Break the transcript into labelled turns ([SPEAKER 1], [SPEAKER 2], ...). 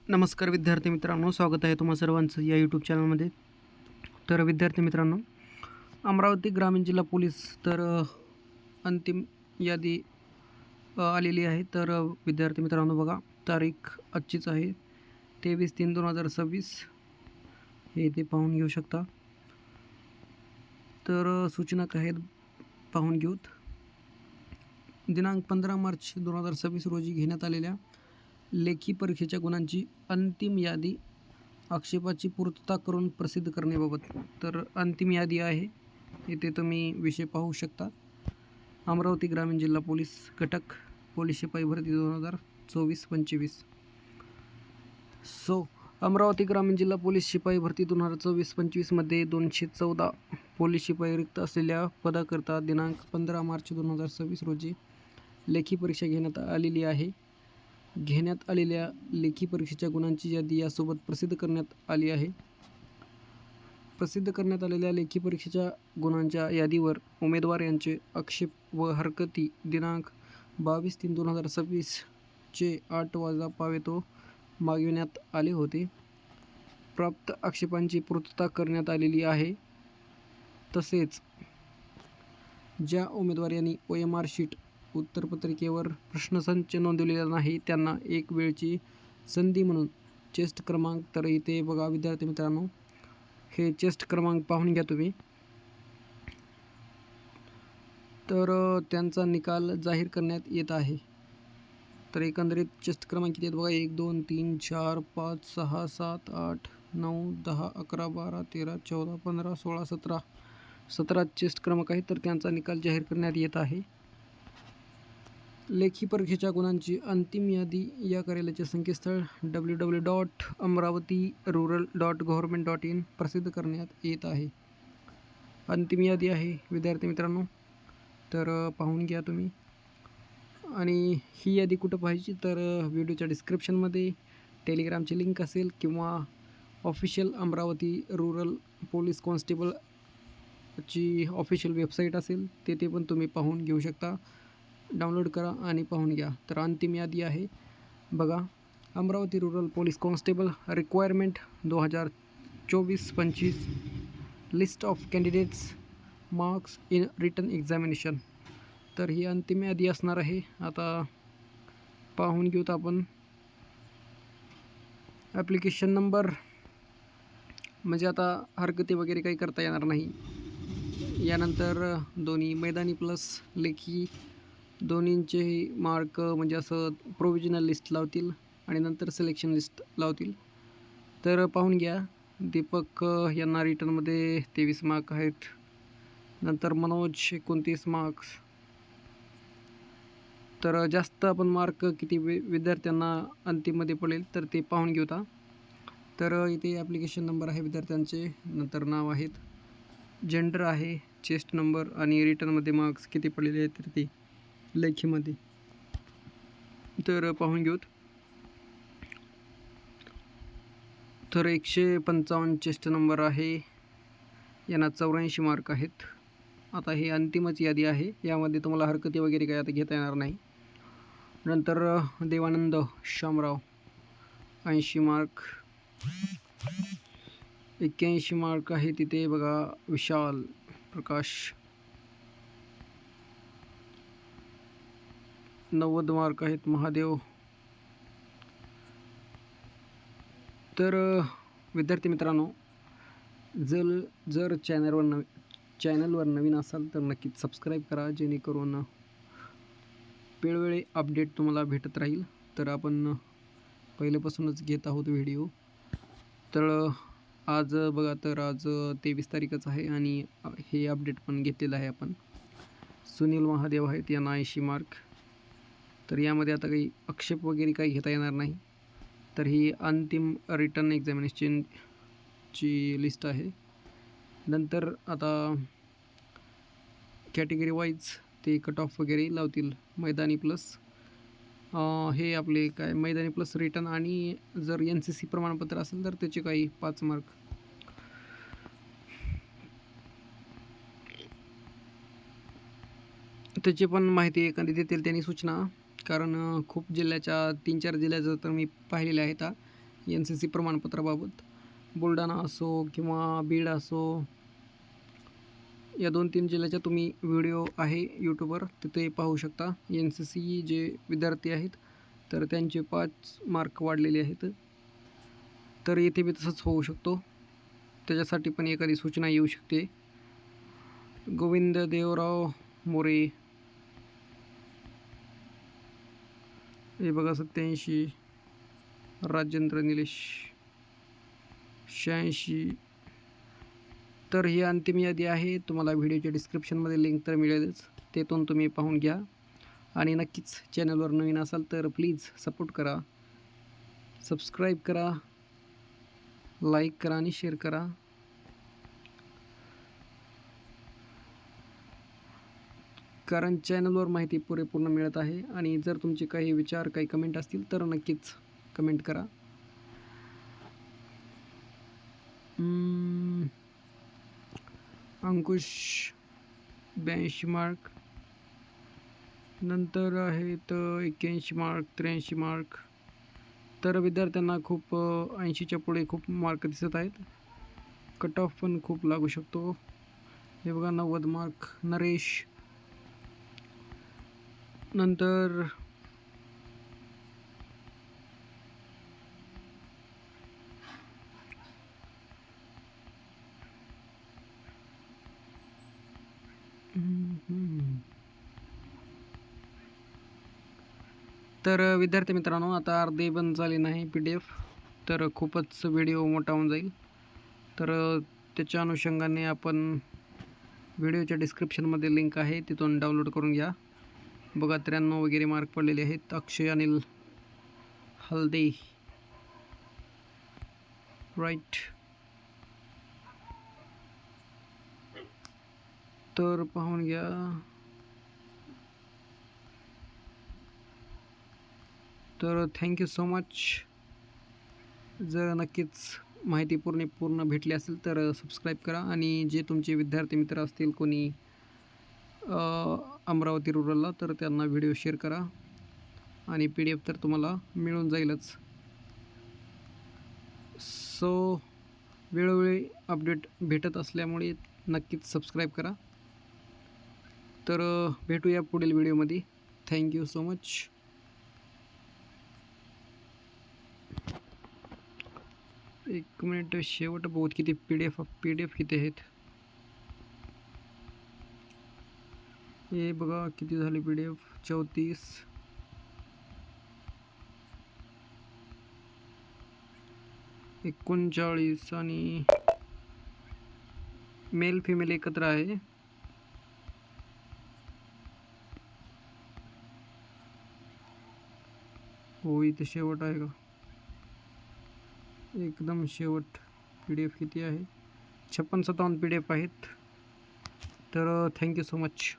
[SPEAKER 1] नमस्कार विद्यार्थी मित्रांनो, स्वागत आहे तुम्हा सर्वांचं या यूट्यूब चॅनलमध्ये. तर विद्यार्थी मित्रांनो, अमरावती ग्रामीण जिल्हा पोलीस अंतिम यादी आलेली आहे. तर विद्यार्थी मित्रांनो बघा, तारीख आजचीच आहे 23/3/2026 हे इथे पाहून घेऊ शकता. तर सूचना काय आहेत पाहून घेऊत. दिनांक 15 मार्च 2026 रोजी घेण्यात आलेल्या लेखी परीक्षेच्या गुणांची अंतिम यादी आक्षेपाची पूर्तता करून प्रसिद्ध करण्याबाबत. तर अंतिम यादी आहे, इथे तुम्ही विषय पाहू शकता. अमरावती ग्रामीण जिल्हा पोलीस घटक पोलीस शिपाई भरती 2024-25. अमरावती ग्रामीण जिल्हा पोलीस शिपाई भरती 2024-25मध्ये 214 पोलीस शिपाई रिक्त असलेल्या पदाकरता दिनांक 15 मार्च 2026 रोजी लेखी परीक्षा घेण्यात आलेली आहे. घेण्यात आलेल्या लेखी परीक्षेच्या गुणांची यादी यासोबत प्रसिद्ध करण्यात आली आहे. प्रसिद्ध करण्यात आलेल्या लेखी परीक्षेच्या गुणांच्या यादीवर उमेदवार यांचे आक्षेप व हरकती दिनांक 22/3/2026 चे 8 वाजता पावेतो मागविण्यात आले होते. प्राप्त आक्षेपांची पूर्तता करण्यात आलेली आहे. तसेच ज्या उमेदवार यांनी OMR शीट उत्तरपत्रिकेवर प्रश्नसंच नोंदवलेला नाही त्यांना एक वेळची संधी म्हणून चेस्ट क्रमांक. तर इथे बघा विद्यार्थी मित्रांनो, हे चेस्ट क्रमांक पाहून घ्या तुम्ही. तर त्यांचा निकाल जाहीर करण्यात येत आहे. तर एकंदरीत चेस्ट क्रमांक किती आहेत बघा, 1 2 3 4 5 6 7 8 9 10 11 12 13 14 15 16 17 चेस्ट क्रमांक आहेत. तर त्यांचा निकाल जाहीर करण्यात येत आहे. लेखी परीक्षेच्या गुणांची अंतिम यादी या कार्यालयाचे संकेतस्थळ www.amravatirural.government.in प्रसिद्ध करण्यात येत आहे. अंतिम यादी आहे विद्यार्थी मित्रांनो, तर पाहून घ्या तुम्ही. आणि ही यादी कुठं पाहायची, तर व्हिडिओच्या डिस्क्रिप्शनमध्ये टेलिग्रामची लिंक असेल किंवा ऑफिशियल अमरावती रूरल पोलीस कॉन्स्टेबलची ऑफिशियल वेबसाईट असेल, तेथे पण तुम्ही पाहून घेऊ शकता. डाउनलोड करा आणि पाहून घ्या. तर अंतिम यादी आहे बघा. Amravati rural police constable requirement 2024-25 list of candidates marks in return examination. तर ही अंतिम यादी असणार आहे. आता पाहून घेऊत आपण. ॲप्लिकेशन नंबर म्हणजे आता हरकती वगैरे काही करता येणार नाही. यानंतर दोन्ही मैदानी प्लस लेखी दोन्हींचेही मार्क म्हणजे असं प्रोविजनल लिस्ट लावतील आणि नंतर सिलेक्शन लिस्ट लावतील. तर पाहून घ्या. दीपक यांना रिटर्नमध्ये 23 मार्क आहेत. नंतर मनोज 29 मार्क्स. तर जास्त आपण मार्क किती विद्यार्थ्यांना अंतिममध्ये पडेल तर ते पाहून घेऊता. तर इथे ॲप्लिकेशन नंबर आहे विद्यार्थ्यांचे, नंतर नाव आहेत, जेंडर आहे, चेस्ट नंबर आणि रिटर्नमध्ये मार्क्स किती पडलेले आहेत तर ते लेखीमध्ये. तर पाहून घेऊत. तर 155 चेस्ट नंबर आहे, यांना 84 मार्क आहेत. आता हे अंतिमच यादी आहे, यामध्ये तुम्हाला हरकती वगैरे काही आता घेता येणार नाही. नंतर देवानंद शामराव 80 मार्क. 81 मार्क आहे तिथे बघा विशाल प्रकाश. 90 मार्क आहेत महादेव. तर विद्यार्थी मित्रांनो, जर चॅनलवर नवीन असाल तर नक्कीच सबस्क्राईब करा, जेणेकरून वेळोवेळी अपडेट तुम्हाला भेटत राहील. तर आपण पहिल्यापासूनच घेत आहोत व्हिडिओ. तर आज बघा, तर आज 23 तारीखच आहे आणि हे अपडेट पण घेतलेलं आहे आपण. सुनील महादेव आहेत, यांना 80 मार्क. तर यामध्ये आता काही आक्षेप वगैरे काही घेता येणार नाही. तर ही अंतिम रिटर्न एक्झामिनेशनची लिस्ट आहे. नंतर आता कॅटेगरी वाईज ते कट ऑफ वगैरे लावतील. मैदानी प्लस हे आपले काय मैदानी प्लस रिटर्न, आणि जर NCC प्रमाणपत्र असेल तर त्याचे काही 5 मार्क. त्याची पण माहिती एखादी देतील त्यांनी सूचना, कारण खूप जिल्ह्याच्या 3-4 जिल्ह्याचं तर मी पाहिलेले आहेत. NCC प्रमाणपत्राबाबत. बुलढाणा असो किंवा बीड असो, या 2-3 जिल्ह्याचा तुम्ही व्हिडिओ आहे यूट्यूबवर, तिथे पाहू शकता. NCC जे विद्यार्थी आहेत तर त्यांचे 5 मार्क वाढलेले आहेत. तर येथे बी तसंच होऊ शकतो, त्याच्यासाठी पण एखादी सूचना येऊ शकते. गोविंद देवराव मोरे, हे बघा 87. राजेंद्र निलेश 86. तर ही अंतिम यादी आहे. तुम्हाला व्हिडिओच्या डिस्क्रिप्शनमध्ये लिंक तर मिळेलच, तेथून तुम्ही पाहून घ्या. आणि नक्कीच चॅनलवर नवीन असाल तर प्लीज सपोर्ट करा, सबस्क्राईब करा, लाईक करा आणि शेअर करा. कारण चॅनलवर माहिती पुरेपूर्ण मिळत आहे. आणि जर तुमचे काही विचार, काही कमेंट असतील तर नक्कीच कमेंट करा. अंकुश 82 मार्क, नंतर आहेत 81 मार्क, 83 मार्क. तर विद्यार्थ्यांना खूप 80च्या पुढे खूप मार्क दिसत आहेत. कट ऑफ पण खूप लागू शकतो. हे बघा 90 मार्क नरेश. नंतर तर विद्यार्थी मित्रांनो, आता अर्धे बंद झाले नाही PDF, तर खूपच व्हिडिओ मोठा होऊन जाईल. तर त्याच्या अनुषंगाने आपण व्हिडिओच्या डिस्क्रिप्शनमध्ये लिंक आहे, तिथून डाउनलोड करून घ्या. बघा 93 वगैरे मार्क पडलेले आहेत. अक्षय अनिल हलदे, राईट. तर पाहून घ्या. तर थँक्यू सो मच. जर नक्कीच माहिती पूर्ण भेटली असेल तर सबस्क्राईब करा. आणि जे तुमचे विद्यार्थी मित्र असतील कोणी अमरावती रूरलला, तर त्यांना व्हिडिओ शेअर करा. आणि PDF तर तुम्हाला मिळून जाईलच. सो वेळोवेळी अपडेट भेटत असल्यामुळे नक्कीच सबस्क्राईब करा. तर भेटूया पुढील व्हिडिओमध्ये. Thank you so much. एक मिनिट, शेवट बहुत किती PDF किती आहेत हे बघा. किती झाले PDF? 34. $39 आणि मेल फिमेल एकत्र आहे. हो, इथे शेवट आहे का? एकदम शेवट PDF किती आहे? 56-57 PDF आहेत. तर थँक्यू सो मच.